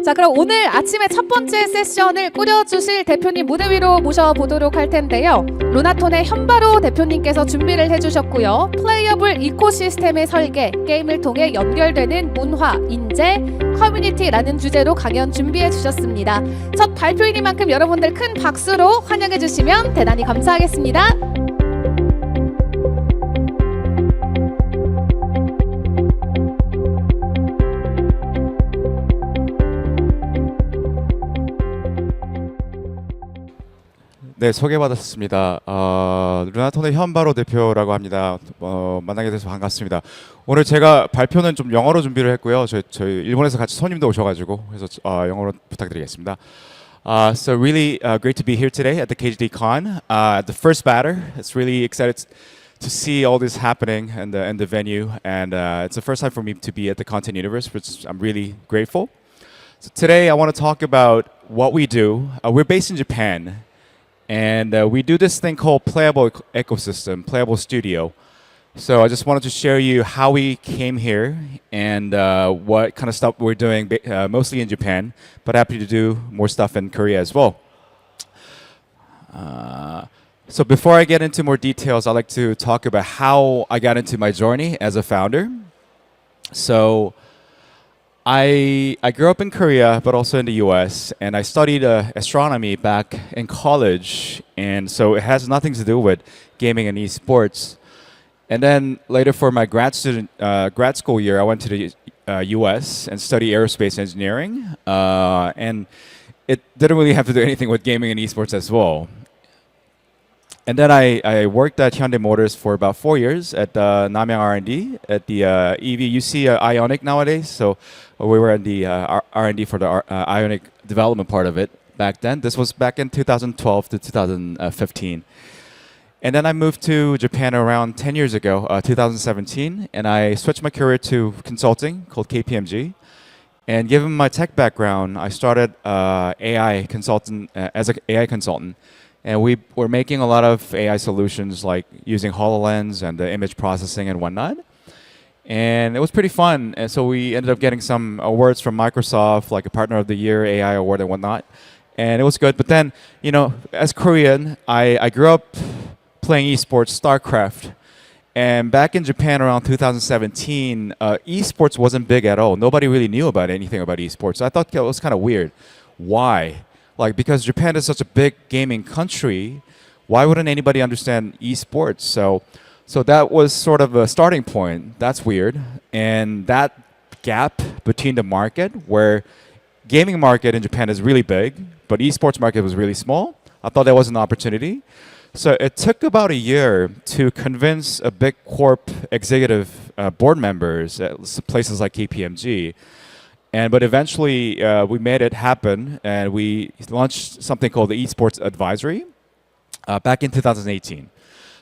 자, 그럼 오늘 아침에 첫 번째 세션을 꾸려주실 대표님 무대 위로 모셔보도록 할 텐데요. 루나톤의 현바로 대표님께서 준비를 해주셨고요. 플레이어블 이코시스템의 설계, 게임을 통해 연결되는 문화, 인재, 커뮤니티라는 주제로 강연 준비해 주셨습니다. 첫 발표이니만큼 여러분들 큰 박수로 환영해 주시면 대단히 감사하겠습니다. 네, 소개받았습니다. 루나톤의 현바로 대표라고 합니다. 만나게 돼서 반갑습니다. 오늘 제가 발표는 좀 영어로 준비를 했고요. 저희 일본에서 같이 손님도 오셔가지고 그래서 영어로 부탁드리겠습니다. So really great to be here today at the KGDCon. The first batter, it's really excited to see all this happening in the venue, and it's the first time for me to be at the Content Universe, which I'm really grateful. So today I want to talk about what we do. We're based in Japan. And we do this thing called Playable Ecosystem, Playable Studio. So I just wanted to share you how we came here and what kind of stuff we're doing, mostly in Japan, but happy to do more stuff in Korea as well. So before I get into more details, I'd like to talk about how I got into my journey as a founder. So I grew up in Korea, but also in the US, and I studied astronomy back in college, and so it has nothing to do with gaming and esports. And then later for my grad school year, I went to the US and studied aerospace engineering, and it didn't really have to do anything with gaming and esports as well. And then I worked at Hyundai Motors for about 4 years at Namyang R&D at the EV. You see Ionic nowadays, so we were in the R&D for the Ionic development part of it back then. This was back in 2012 to 2015. And then I moved to Japan around 10 years ago, 2017, and I switched my career to consulting called KPMG. And given my tech background, I started AI consultant as an AI consultant. And we were making a lot of AI solutions like using HoloLens and the image processing and whatnot. And it was pretty fun. And so we ended up getting some awards from Microsoft, like a Partner of the Year AI award and whatnot. And it was good. But then, you know, as Korean, I grew up playing esports, StarCraft. And back in Japan around 2017, esports wasn't big at all. Nobody really knew about anything about esports. I thought it was kind of weird. Why? Like, because Japan is such a big gaming country, why wouldn't anybody understand esports? So that was sort of a starting point. That's weird. And that gap between the market, where gaming market in Japan is really big, but esports market was really small, I thought that was an opportunity. So it took about a year to convince a big corp executive board members at places like KPMG. But eventually, we made it happen, and we launched something called the Esports Advisory back in 2018.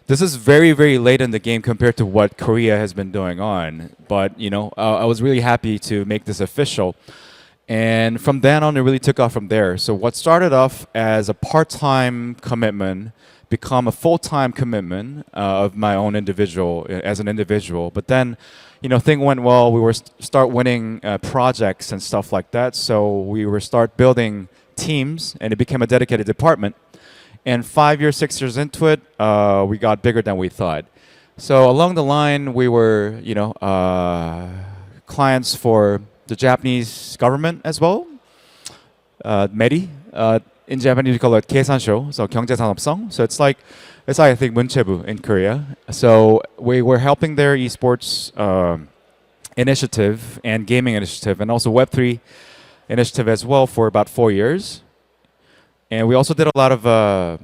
This is very, very late in the game compared to what Korea has been doing on. But, you know, I was really happy to make this official. And from then on, it really took off from there. So what started off as a part-time commitment become a full-time commitment of my own as an individual. But then, you know, thing went well. We were start winning projects and stuff like that. So we were start building teams, and it became a dedicated department. And 5 years, 6 years into it, we got bigger than we thought. So along the line, we were, you know, clients for the Japanese government as well. MERI. In Japanese, we call it 계산쇼, so 경제산업성. So it's like I think 문체부 in Korea. So we were helping their esports initiative and gaming initiative, and also Web3 initiative as well for about 4 years. And we also did a lot of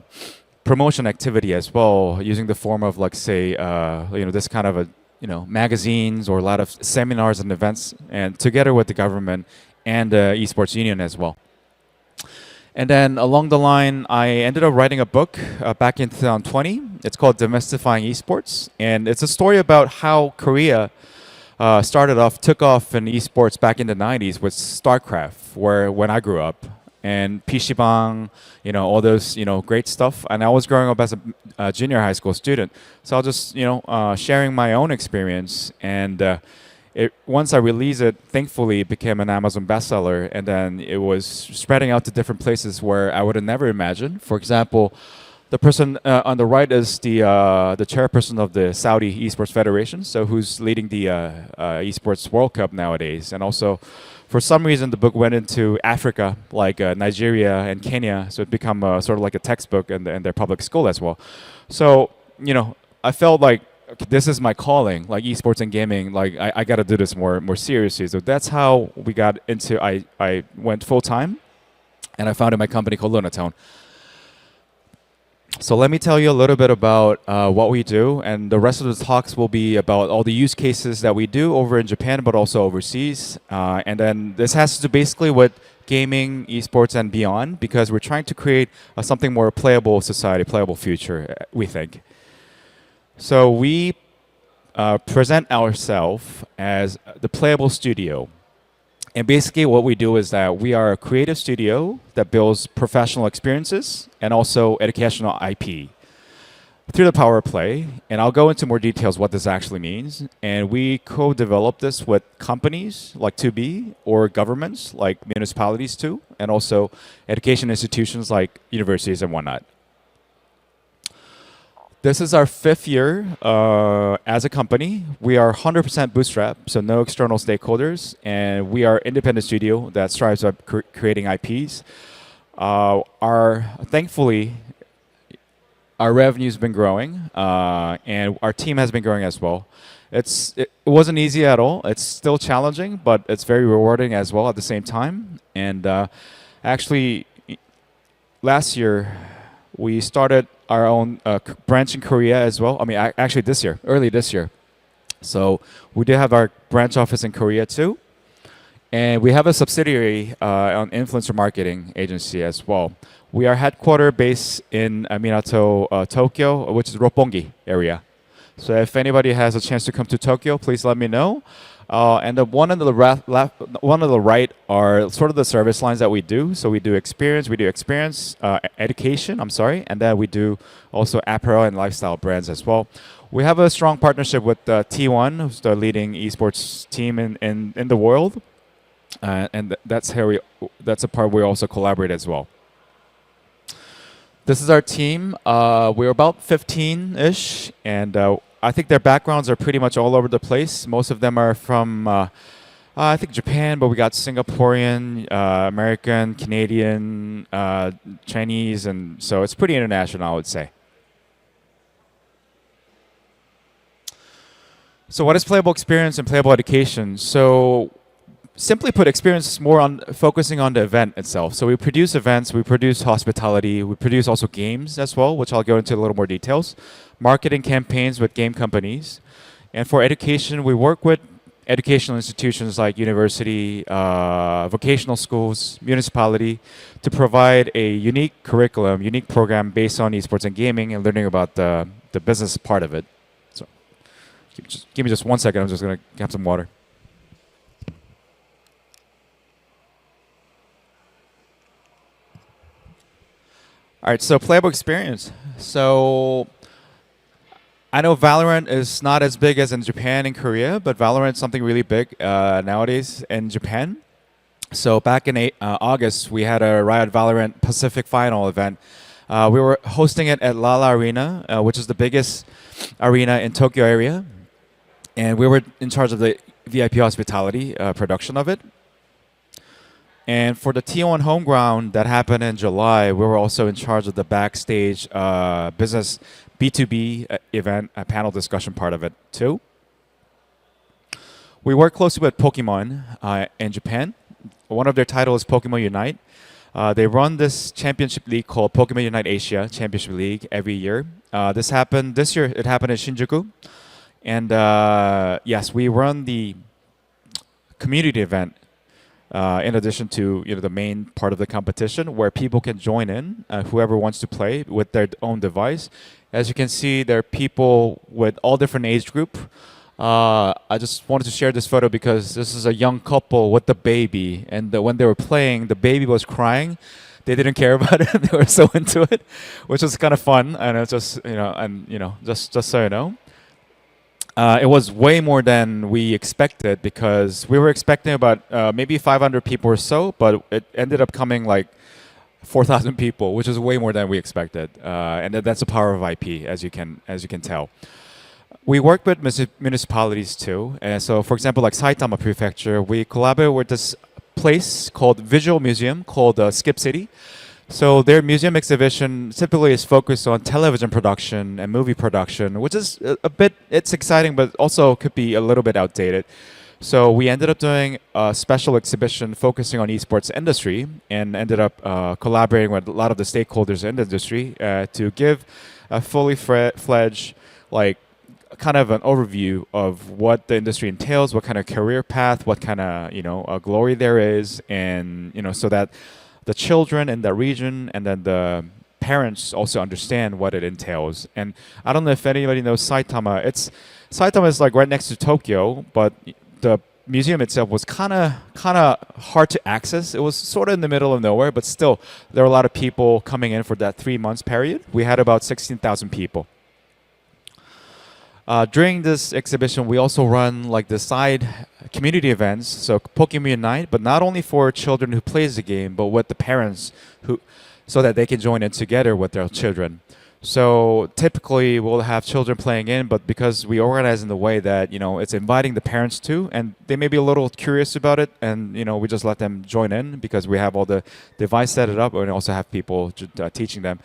promotion activity as well, using the form of, like, say, you know, this kind of magazines or a lot of seminars and events, and together with the government and the esports union as well. And then along the line, I ended up writing a book back in 2020. It's called Demystifying Esports. And it's a story about how Korea took off in esports back in the 90s with StarCraft, when I grew up. And PC방, you know, all those, you know, great stuff. And I was growing up as a junior high school student. So I was just, you know, sharing my own experience. And once I released it, thankfully it became an Amazon bestseller, and then it was spreading out to different places where I would have never imagined. For example, the person on the right is the chairperson of the Saudi Esports Federation, so who's leading the Esports World Cup nowadays. And also, for some reason, the book went into Africa, like Nigeria and Kenya, so it became sort of like a textbook in their public school as well. So, I felt like okay, this is my calling, like esports and gaming. Like I got to do this more seriously. So that's how we got into. I went full time, and I founded my company called Lunatone. So let me tell you a little bit about what we do, and the rest of the talks will be about all the use cases that we do over in Japan, but also overseas. And then this has to do basically with gaming, esports, and beyond, because we're trying to create something more playable society, playable future, we think. So we present ourselves as the playable studio. And basically what we do is that we are a creative studio that builds professional experiences and also educational IP through the power of play. And I'll go into more details what this actually means. And we co-develop this with companies like 2B or governments like municipalities too, and also education institutions like universities and whatnot. This is our 5th year as a company. We are 100% bootstrap, so no external stakeholders, and we are an independent studio that strives at creating IPs. Thankfully, our revenue's been growing, and our team has been growing as well. It wasn't easy at all. It's still challenging, but it's very rewarding as well at the same time. And actually, last year, we started our own branch in Korea as well. I mean, actually early this year. So we did have our branch office in Korea too. And we have a subsidiary on influencer marketing agency as well. We are headquartered based in Minato, Tokyo, which is Roppongi area. So if anybody has a chance to come to Tokyo, please let me know. And the one on the one on the right are sort of the service lines that we do. So we do education, and then we do also apparel and lifestyle brands as well. We have a strong partnership with T1, who's the leading esports team in the world, and that's a part we also collaborate as well. This is our team. We're about 15-ish, and I think their backgrounds are pretty much all over the place. Most of them are from, I think, Japan, but we got Singaporean, American, Canadian, Chinese, and so it's pretty international, I would say. So what is playable experience and playable education? So simply put, experience is more on focusing on the event itself. So we produce events, we produce hospitality, we produce also games as well, which I'll go into a little more details. Marketing campaigns with game companies. And for education, we work with educational institutions like university, vocational schools, municipality, to provide a unique curriculum, unique program based on esports and gaming and learning about the business part of it. So give me just 1 second, I'm just going to have some water. All right, so playable experience. So I know Valorant is not as big as in Japan and Korea, but Valorant is something really big nowadays in Japan. So back in August, we had a Riot Valorant Pacific Final event. We were hosting it at Lala Arena, which is the biggest arena in Tokyo area. And we were in charge of the VIP hospitality production of it. And for the T1 home ground that happened in July, we were also in charge of the backstage business B2B event, a panel discussion part of it too. We work closely with Pokemon in Japan. One of their titles is Pokemon Unite. They run this championship league called Pokemon Unite Asia Championship League every year. This year, it happened in Shinjuku. And yes, we run the community event in addition to the main part of the competition, where people can join in, whoever wants to play with their own device. As you can see, there are people with all different age group. I just wanted to share this photo because this is a young couple with the baby, and when they were playing, the baby was crying. They didn't care about it; they were so into it, which was kind of fun. And it's just just so you know. It was way more than we expected because we were expecting about maybe 500 people or so, but it ended up coming like 4,000 people, which is way more than we expected. And that's the power of IP, as you can tell. We work with municipalities too. And so, for example, like Saitama Prefecture, we collaborate with this place called Visual Museum called Skip City. So their museum exhibition typically is focused on television production and movie production, which is a bit, it's exciting, but also could be a little bit outdated. So we ended up doing a special exhibition focusing on esports industry and ended up collaborating with a lot of the stakeholders in the industry to give a fully fledged, like, kind of an overview of what the industry entails, what kind of career path, what kind of glory there is, and so that the children in the region and then the parents also understand what it entails. And I don't know if anybody knows Saitama. Saitama is like right next to Tokyo, but the museum itself was kind of hard to access. It was sort of in the middle of nowhere, but still there were a lot of people coming in for that 3 months period. We had about 16,000 people. During this exhibition, we also run like the side community events, so Pokemon Unite, but not only for children who plays the game, but with the parents so that they can join in together with their children. So typically, we'll have children playing in, but because we organize in the way that it's inviting the parents too, and they may be a little curious about it, and we just let them join in because we have all the device set it up, and also have people teaching them,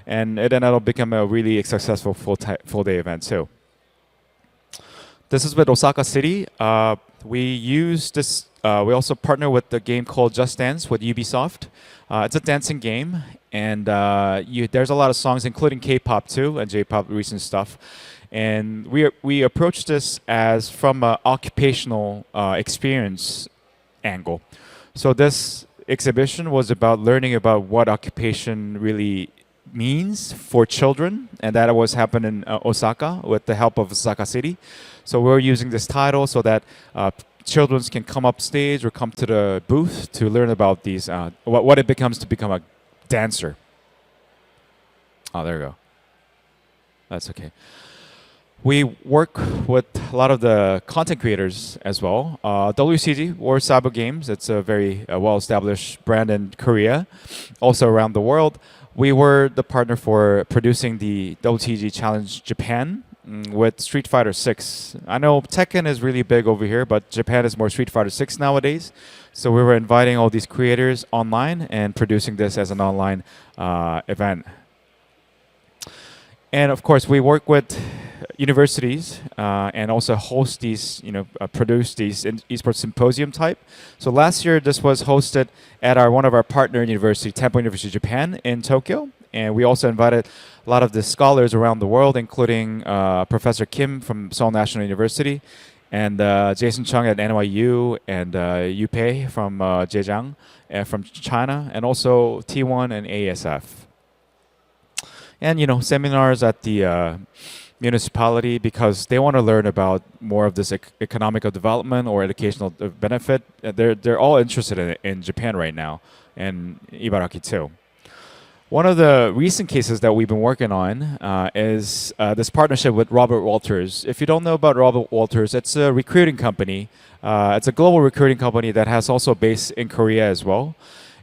and then it'll become a really successful full day event too. This is with Osaka City. We use this. We also partner with the game called Just Dance with Ubisoft. It's a dancing game, and there's a lot of songs, including K-pop too, and J-pop recent stuff. And we approach this as from an occupational experience angle. So this exhibition was about learning about what occupation really means for children, and that was happening in Osaka with the help of Osaka City. So we're using this title so that children can come up stage or come to the booth to learn about these what it becomes to become a dancer. Oh, there you go. That's okay. We work with a lot of the content creators as well. WCG, or Sabo Games, it's a very well-established brand in Korea, also around the world. We were the partner for producing the WCG Challenge Japan with Street Fighter 6. I know Tekken is really big over here, but Japan is more Street Fighter 6 nowadays. So we were inviting all these creators online and producing this as an online event. And of course, we work with universities and also host these, produce these esports symposium type. So last year, this was hosted at one of our partner university, Temple University Japan in Tokyo. And we also invited a lot of the scholars around the world, including Professor Kim from Seoul National University, and Jason Chung at NYU, and Yu Pei from Zhejiang, from China, and also T1 and ASF. And seminars at the municipality, because they want to learn about more of this economic development or educational benefit. They're all interested in Japan right now, and Ibaraki too. One of the recent cases that we've been working on is this partnership with Robert Walters. If you don't know about Robert Walters, it's a recruiting company. It's a global recruiting company that has also a base in Korea as well.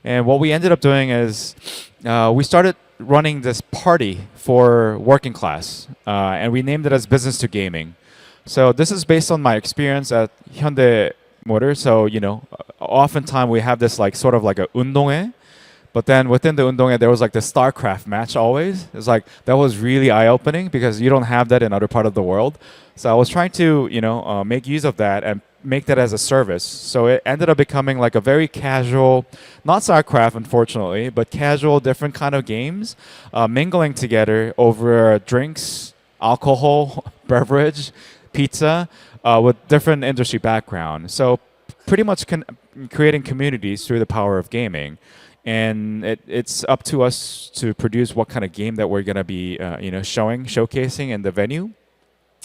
And what we ended up doing is we started running this party for working class, and we named it as Business to Gaming. So this is based on my experience at Hyundai Motor. So oftentimes we have this sort of like a 운동회. But then within the 운동회, there was like the StarCraft match always. It's like, that was really eye-opening because you don't have that in other part of the world. So I was trying to, make use of that and make that as a service. So it ended up becoming like a very casual, not StarCraft unfortunately, but casual, different kind of games, mingling together over drinks, alcohol, beverage, pizza, with different industry background. So pretty much creating communities through the power of gaming. And it's up to us to produce what kind of game that we're going to be showcasing in the venue.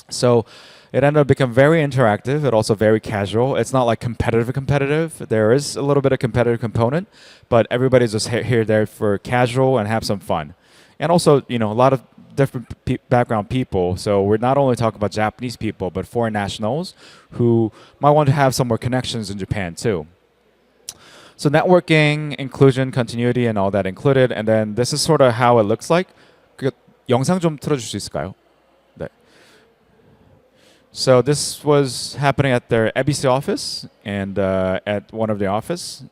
So it ended up becoming very interactive and also very casual. It's not like competitive. There is a little bit of competitive component, but everybody's just here there for casual and have some fun. And also, a lot of different background people. So we're not only talking about Japanese people, but foreign nationals who might want to have some more connections in Japan too. So networking, inclusion, continuity, and all that included. And then this is sort of how it looks like. 그 영상 좀 틀어줄 수 있을까요? 네. So this was happening at their ABC office and at one of the office.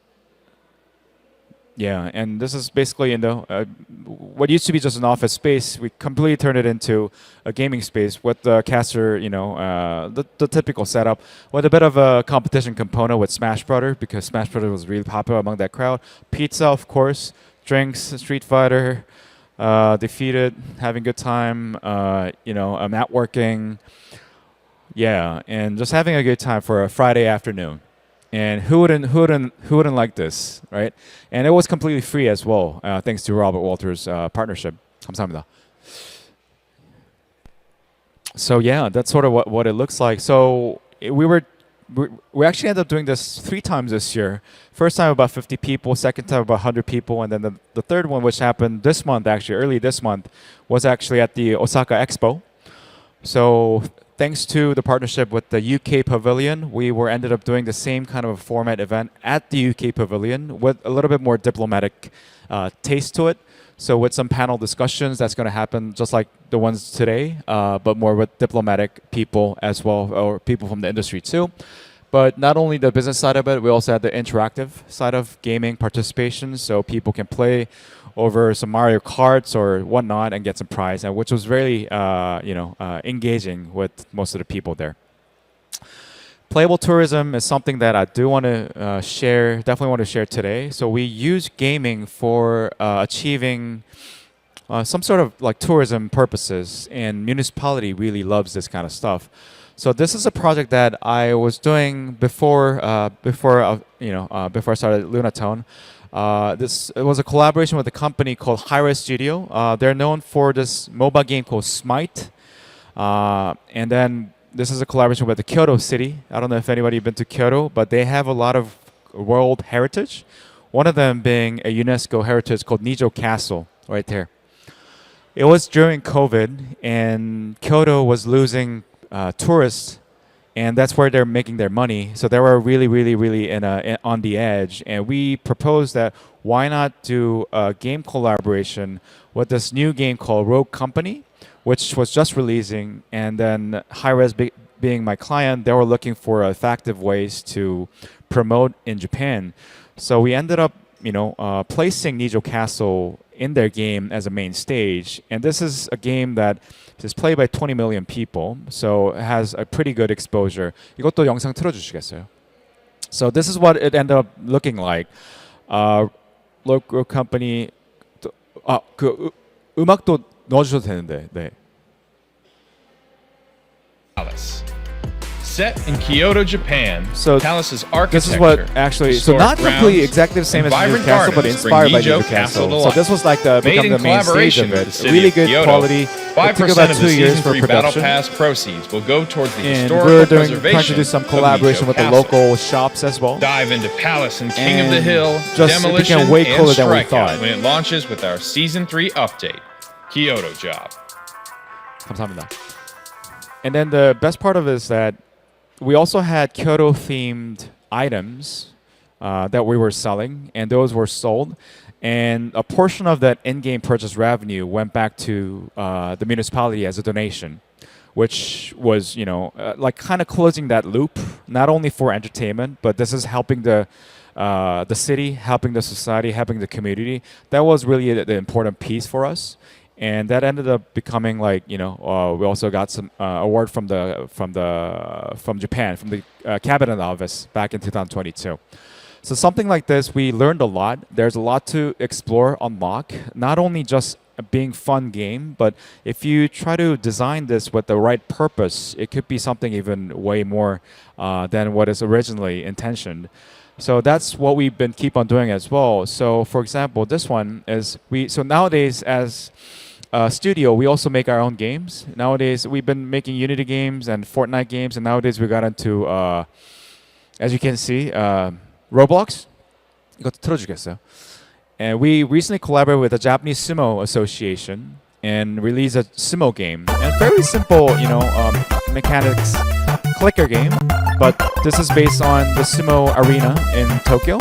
Yeah, and this is basically what used to be just an office space. We completely turned it into a gaming space with the caster, the typical setup, with a bit of a competition component with Smash Brothers because Smash Brothers was really popular among that crowd. Pizza, of course, drinks, Street Fighter, defeated, having a good time, networking. Yeah, and just having a good time for a Friday afternoon. And who wouldn't like this, right? And it was completely free as well, thanks to Robert Walters' partnership. 감사합니다. So yeah, that's sort of what it looks like. So we actually ended up doing this 3 times this year. First time about 50 people, second time about 100 people, and then the third one, which happened this month, actually early this month, was actually at the Osaka Expo. So thanks to the partnership with the UK Pavilion, we ended up doing the same kind of a format event at the UK Pavilion with a little bit more diplomatic taste to it. So with some panel discussions, that's going to happen just like the ones today, but more with diplomatic people as well, or people from the industry too. But not only the business side of it, we also had the interactive side of gaming participation, so people can play over some Mario Karts or whatnot and get some prize, and which was very, engaging with most of the people there. Playable tourism is something that I do want to share, definitely want to share today. So we use gaming for achieving some sort of like tourism purposes, and municipality really loves this kind of stuff. So this is a project that I was doing before I started Lunatone. It was a collaboration with a company called Hi-Res Studio. They're known for this mobile game called Smite. And then this is a collaboration with the Kyoto city. I don't know if anybody been to Kyoto, but they have a lot of world heritage. One of them being a UNESCO heritage called Nijo Castle, right there. It was during COVID, and Kyoto was losing tourists, and that's where they're making their money. So they were really, really, really on the edge. And we proposed that why not do a game collaboration with this new game called Rogue Company, which was just releasing. And then Hi-Res being my client, they were looking for effective ways to promote in Japan. So we ended up, placing Nijo Castle in their game as a main stage. And this is a game that is played by 20 million people, so it has a pretty good exposure. 이것도 영상 틀어주시겠어요? So this is what it ended up looking like. Local company. 음악도 넣어주셔도 되는데. 네. Set in Kyoto, Japan, So Palace's architecture, this is what actually, so not completely exactly the same as Nijo Castle, but inspired by Nijo Castle. So this was like become the main stage of it. Really good quality. It took about 2 years for production. Pass proceeds will go towards the And historical we're preservation trying to do some collaboration with the local shops as well. Dive into Palace and King of the Hill, Just Demolition, became way cooler and than we Strikeout thought. when it launches with our Season 3 update, Kyoto Job. 감사합니다. And then the best part of it is that we also had Kyoto-themed items that we were selling, and those were sold. And a portion of that in-game purchase revenue went back to the municipality as a donation, which was, like kind of closing that loop, not only for entertainment, but this is helping the city, helping the society, helping the community. That was really the important piece for us. And that ended up becoming like, we also got some award from Japan, from the cabinet office back in 2022. So something like this, we learned a lot. There's a lot to explore, unlock, not only just a being fun game, but if you try to design this with the right purpose, it could be something even way more than what is originally intentioned. So that's what we've been keep on doing as well. So for example, this one is so nowadays as studio, we also make our own games. Nowadays, we've been making Unity games and Fortnite games, and nowadays we got into, as you can see, Roblox. 이것도 틀어주겠어요. And we recently collaborated with the Japanese Sumo Association, and release a sumo game. And very simple, mechanics clicker game. But this is based on the sumo arena in Tokyo.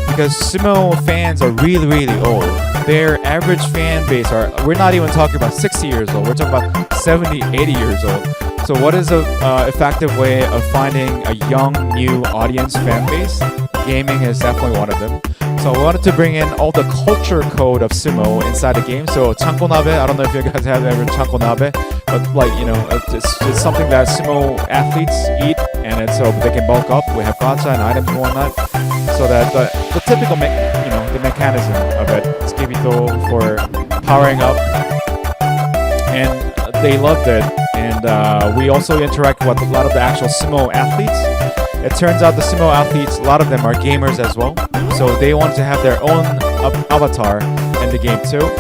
Because sumo fans are really, really old. Their average fan base we're not even talking about 60 years old. We're talking about 70, 80 years old. So what is a effective way of finding a young, new audience fan base? Gaming is definitely one of them. So I wanted to bring in all the culture code of sumo inside the game. So chankonabe, I don't know if you guys have ever chankonabe, but it's something that sumo athletes eat, and it's so they can bulk up. We have gacha and items and whatnot. So that the typical, the mechanism of it, skibito for powering up, and they loved it. And we also interact with a lot of the actual sumo athletes. It turns out the sumo athletes, a lot of them are gamers as well. So they wanted to have their own avatar in the game too.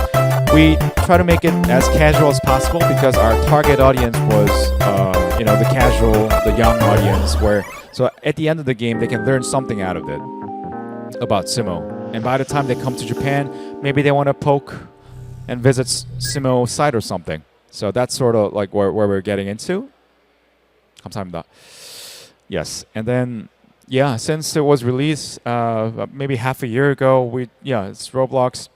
We try to make it as casual as possible because our target audience was, the casual, the young audience. So at the end of the game, they can learn something out of it about sumo. And by the time they come to Japan, maybe they want to poke and visit sumo site or something. So that's sort of like where we're getting into. 감사합니다. Yes, and then since it was released maybe half a year ago, it's Roblox.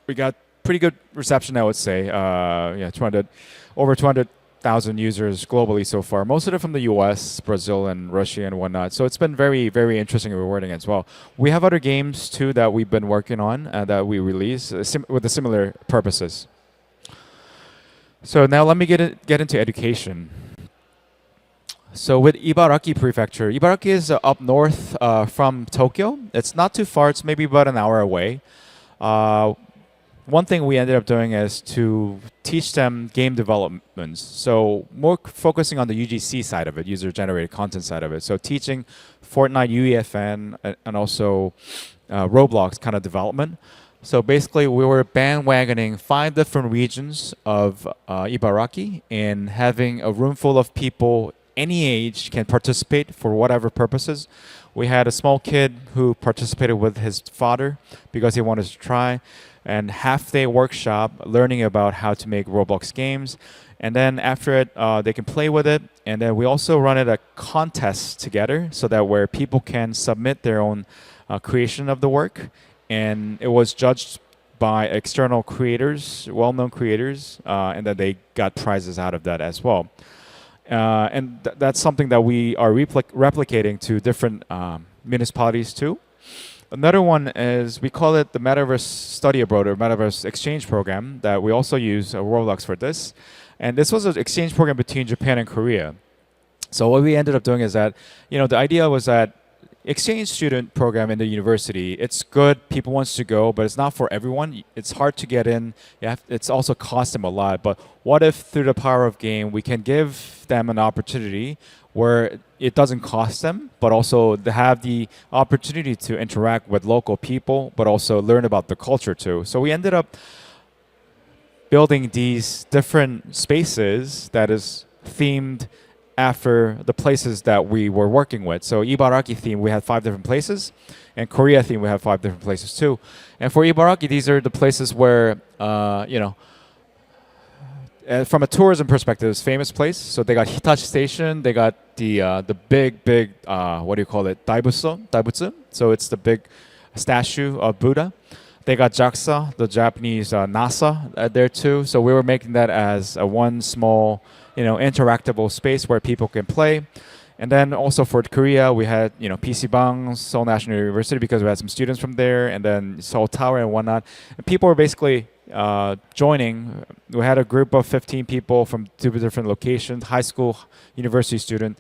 We got pretty good reception, I would say. Over 200,000 users globally so far. Most of it from the US, Brazil, and Russia and whatnot. So it's been very, very interesting and rewarding as well. We have other games too that we've been working on that we release with the similar purposes. So now let me get into education. So with Ibaraki Prefecture, Ibaraki is up north from Tokyo. It's not too far. It's maybe about an hour away. One thing we ended up doing is to teach them game development. So more focusing on the UGC side of it, user-generated content side of it. So teaching Fortnite UEFN and also Roblox kind of development. So basically, we were bandwagoning 5 different regions of Ibaraki and having a room full of people any age can participate for whatever purposes. We had a small kid who participated with his father because he wanted to try, and half-day workshop learning about how to make Roblox games. And then after it, they can play with it. And then we also run it a contest together so that where people can submit their own creation of the work. And it was judged by external creators, well-known creators, and then they got prizes out of that as well. And that's something that we are replicating to different municipalities too. Another one is we call it the Metaverse Study Abroad or Metaverse Exchange Program that we also use Roblox for this. And this was an exchange program between Japan and Korea. So what we ended up doing is that, the idea was that exchange student program in the university, it's good, people wants to go, but it's not for everyone. It's hard to get in. It's also cost them a lot. But what if through the power of game, we can give them an opportunity where it doesn't cost them, but also they have the opportunity to interact with local people, but also learn about the culture too. So we ended up building these different spaces that is themed after the places that we were working with. So Ibaraki theme, we had 5 different places, and Korea theme, we have 5 different places too. And for Ibaraki, these are the places where, from a tourism perspective, it's a famous place. So they got Hitachi Station, they got the big, what do you call it, Daibutsu. So it's the big statue of Buddha. They got JAXA, the Japanese NASA there too. So we were making that as a one small, interactable space where people can play. And then also for Korea, we had, PC Bang, Seoul National University, because we had some students from there, and then Seoul Tower and whatnot. And people were basically joining. We had a group of 15 people from 2 different locations, high school, university student.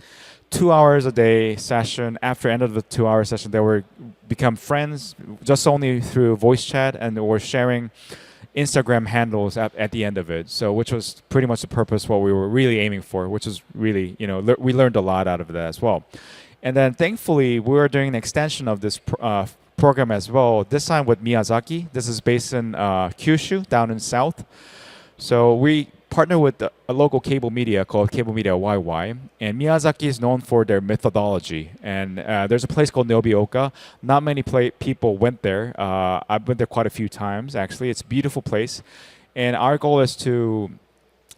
2 hours a day session. After end of the 2-hour session, they were become friends just only through voice chat, and they were sharing Instagram handles at the end of it. So, which was pretty much the purpose what we were really aiming for, which is really, we learned a lot out of that as well. And then thankfully, we were doing an extension of this program as well, this time with Miyazaki. This is based in Kyushu, down in south. So we partner with a local cable media called Cable Media YY, and Miyazaki is known for their methodology. And there's a place called Nobioka. Not many people went there. I've been there quite a few times, actually. It's a beautiful place. And our goal is to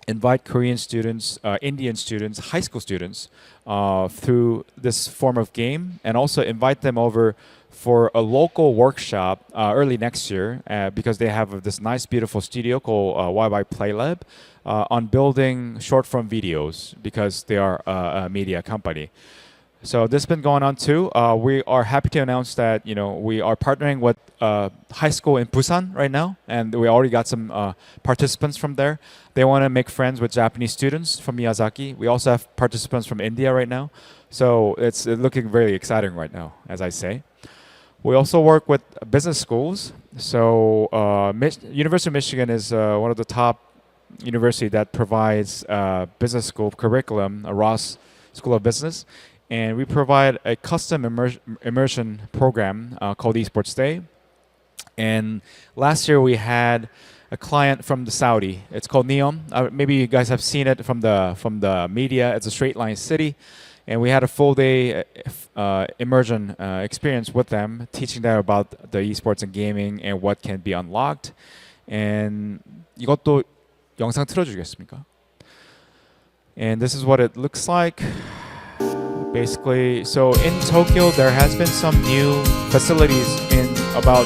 invite Korean students, Indian students, high school students through this form of game, and also invite them over for a local workshop early next year because they have this nice, beautiful studio called YY Play Lab on building short form videos because they are a media company. So this has been going on too. We are happy to announce that we are partnering with high school in Busan right now, and we already got some participants from there. They want to make friends with Japanese students from Miyazaki. We also have participants from India right now, so it's looking very exciting right now, as I say. We also work with business schools. So University of Michigan is one of the top university that provides business school curriculum, a Ross School of Business. And we provide a custom immersion program called Esports Day. And last year we had a client from the Saudi. It's called Neom. Maybe you guys have seen it from the media. It's a straight line city. And we had a full day immersion experience with them, teaching them about the esports and gaming and what can be unlocked. And 이것도 영상 틀어주겠습니까? And this is what it looks like. Basically, so in Tokyo, there has been some new facilities about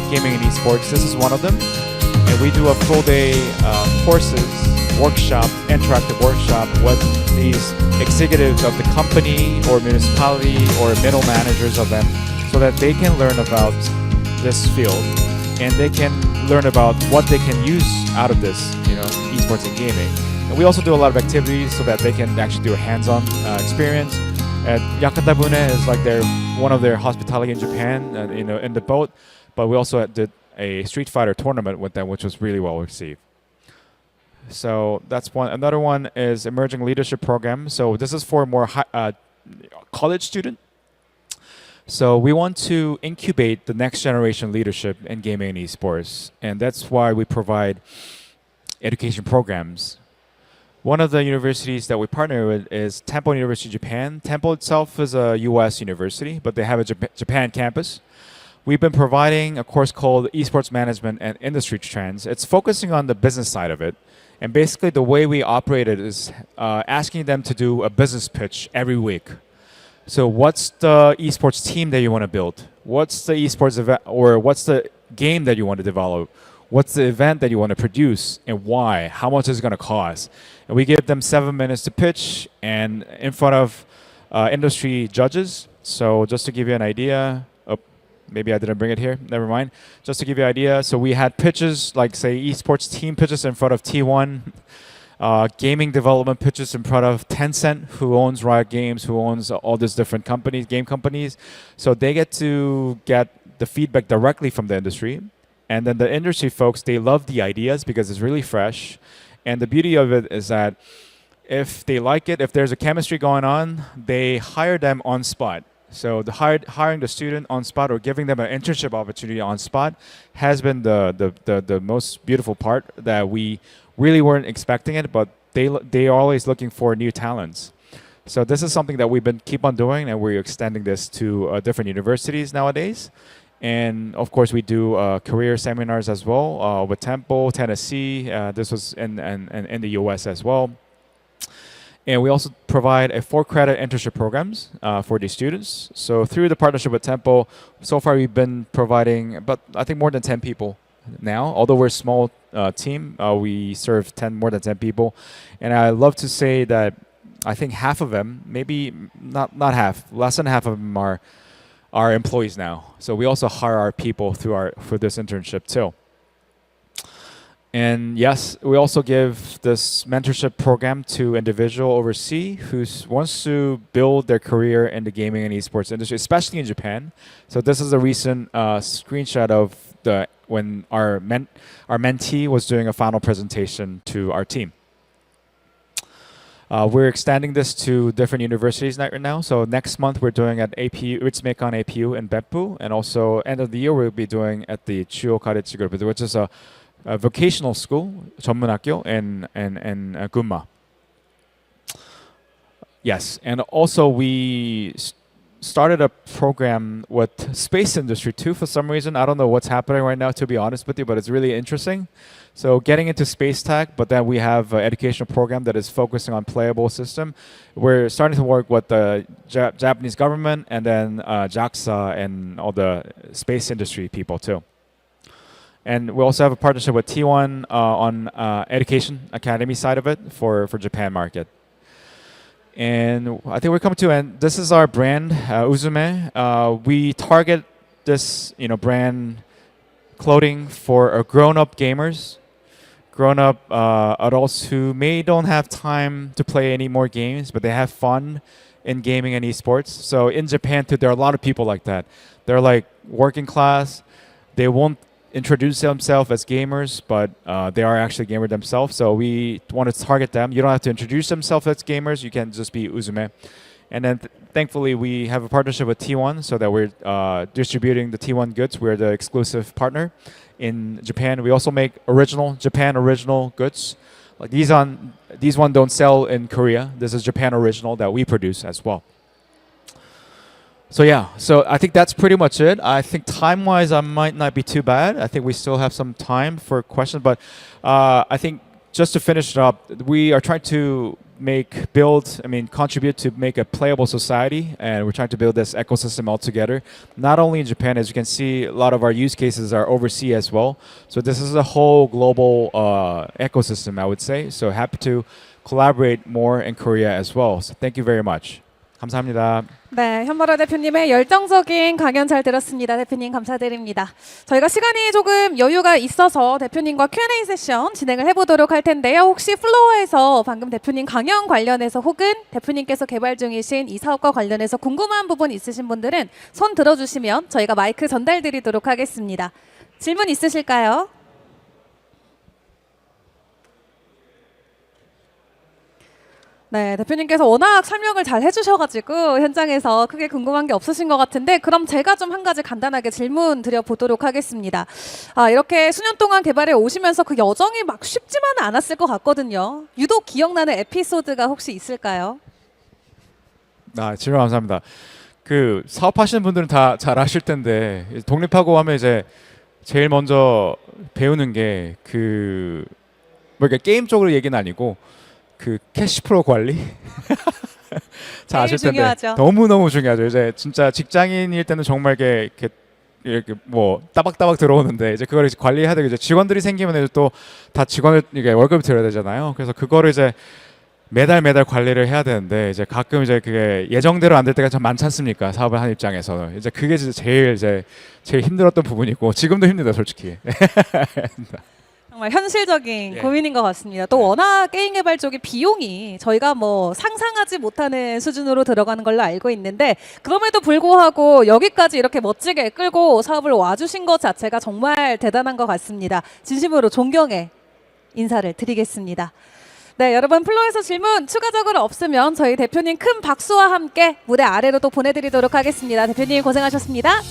gaming and esports. This is one of them. And we do a full day courses, workshop, interactive workshop with these executives of the company or municipality or middle managers of them so that they can learn about this field and they can learn about what they can use out of this, esports and gaming. And we also do a lot of activities so that they can actually do a hands-on experience. Yakata Bune is like one of their hospitality in Japan, in the boat. But we also did a Street Fighter tournament with them, which was really well received. So that's one. Another one is Emerging Leadership Program. So this is for more college student. So we want to incubate the next generation leadership in gaming and esports, and that's why we provide education programs. One of the universities that we partner with is Temple University, Japan. Temple itself is a U.S. university, but they have a Japan campus. We've been providing a course called Esports Management and Industry Trends. It's focusing on the business side of it. And basically the way we operate it is asking them to do a business pitch every week. So what's the esports team that you want to build? What's the esports event, or what's the game that you want to develop? What's the event that you want to produce and why? How much is it going to cost? And we give them 7 minutes to pitch and in front of industry judges. So just to give you an idea, maybe I didn't bring it here. Never mind. Just to give you an idea, so we had pitches like, say, esports team pitches in front of T1, gaming development pitches in front of Tencent, who owns Riot Games, who owns all these different companies, game companies. So they get to get the feedback directly from the industry. And then the industry folks, they love the ideas because it's really fresh. And the beauty of it is that if they like it, if there's a chemistry going on, they hire them on spot. So hiring the student on spot or giving them an internship opportunity on spot has been the most beautiful part that we really weren't expecting it, but they are always looking for new talents. So this is something that we've been keep on doing, and we're extending this to different universities nowadays. And of course, we do career seminars as well with Temple, Tennessee. This was in the U.S. as well. And we also provide a 4-credit internship programs for these students. So through the partnership with Temple, so far we've been providing about, I think, more than 10 people now. Although we're a small team, we serve more than 10 people. And I love to say that I think half of them, maybe not half, less than half of them are employees now. So we also hire our people for this internship too. And yes, we also give this mentorship program to individual overseas who wants to build their career in the gaming and esports industry, especially in Japan. So this is a recent screenshot of when our mentee was doing a final presentation to our team. We're extending this to different universities right now. So next month we're doing at APU, Ritsumeikan APU in Beppu, and also end of the year we'll be doing at the Chuo Karetsu Group, which is a vocational school, 전문학교 in Gunma. Yes, and also we started a program with space industry too for some reason. I don't know what's happening right now, to be honest with you, but it's really interesting. So getting into space tech, but then we have an educational program that is focusing on playable system. We're starting to work with the Japanese government and then JAXA and all the space industry people too. And we also have a partnership with T1 on education academy side of it for Japan market. And I think we're coming to end. This is our brand, Uzume. We target this, brand clothing for grown-up gamers, grown-up adults who don't have time to play any more games, but they have fun in gaming and esports. So in Japan too, there are a lot of people like that. They're like working class. They won't introduce themselves as gamers, but they are actually gamers themselves. So we want to target them. You don't have to introduce themselves as gamers. You can just be Uzume. And then thankfully we have a partnership with T1 so that we're distributing the T1 goods. We're the exclusive partner in Japan. We also make Japan original goods. Like these one don't sell in Korea. This is Japan original that we produce as well. So yeah, so I think that's pretty much it. I think time-wise, I might not be too bad. I think we still have some time for questions, but I think just to finish it up, we are trying to contribute to make a playable society, and we're trying to build this ecosystem all together. Not only in Japan, as you can see, a lot of our use cases are overseas as well. So this is a whole global ecosystem, I would say. So happy to collaborate more in Korea as well. So thank you very much. 감사합니다. 네, 현바라 대표님의 열정적인 강연 잘 들었습니다. 대표님 감사드립니다. 저희가 시간이 조금 여유가 있어서 대표님과 Q&A 세션 진행을 해보도록 할 텐데요. 혹시 플로어에서 방금 대표님 강연 관련해서 혹은 대표님께서 개발 중이신 이 사업과 관련해서 궁금한 부분 있으신 분들은 손 들어주시면 저희가 마이크 전달드리도록 하겠습니다. 질문 있으실까요? 네, 대표님께서 워낙 설명을 잘 해주셔가지고 현장에서 크게 궁금한 게 없으신 것 같은데 그럼 제가 좀 한 가지 간단하게 질문 드려보도록 하겠습니다. 이렇게 수년 동안 개발해 오시면서 그 여정이 막 쉽지만은 않았을 것 같거든요. 유독 기억나는 에피소드가 혹시 있을까요? 질문 감사합니다. 그 사업하시는 분들은 다 잘 아실 텐데 독립하고 하면 이제 제일 먼저 배우는 게 게임 쪽으로 얘기는 아니고 그 캐시플로우 관리 잘 아실 텐데 중요하죠. 너무 중요하죠. 이제 진짜 직장인일 때는 정말 이렇게 뭐 따박따박 들어오는데 이제 그걸 이제 관리해야 되고 이제 직원들이 생기면 이제 또 다 직원을 이게 월급을 드려야 되잖아요. 그래서 그거를 이제 매달 관리를 해야 되는데 이제 가끔 이제 그게 예정대로 안 될 때가 참 많지 않습니까? 사업을 하는 입장에서는 이제 그게 진짜 제일 힘들었던 부분이고 지금도 힘들다 솔직히. 정말 현실적인 고민인 것 같습니다. 또 워낙 게임 개발 쪽의 비용이 저희가 뭐 상상하지 못하는 수준으로 들어가는 걸로 알고 있는데 그럼에도 불구하고 여기까지 이렇게 멋지게 끌고 사업을 와주신 것 자체가 정말 대단한 것 같습니다. 진심으로 존경의 인사를 드리겠습니다. 네, 여러분 플로어에서 질문 추가적으로 없으면 저희 대표님 큰 박수와 함께 무대 아래로 또 보내드리도록 하겠습니다. 대표님 고생하셨습니다.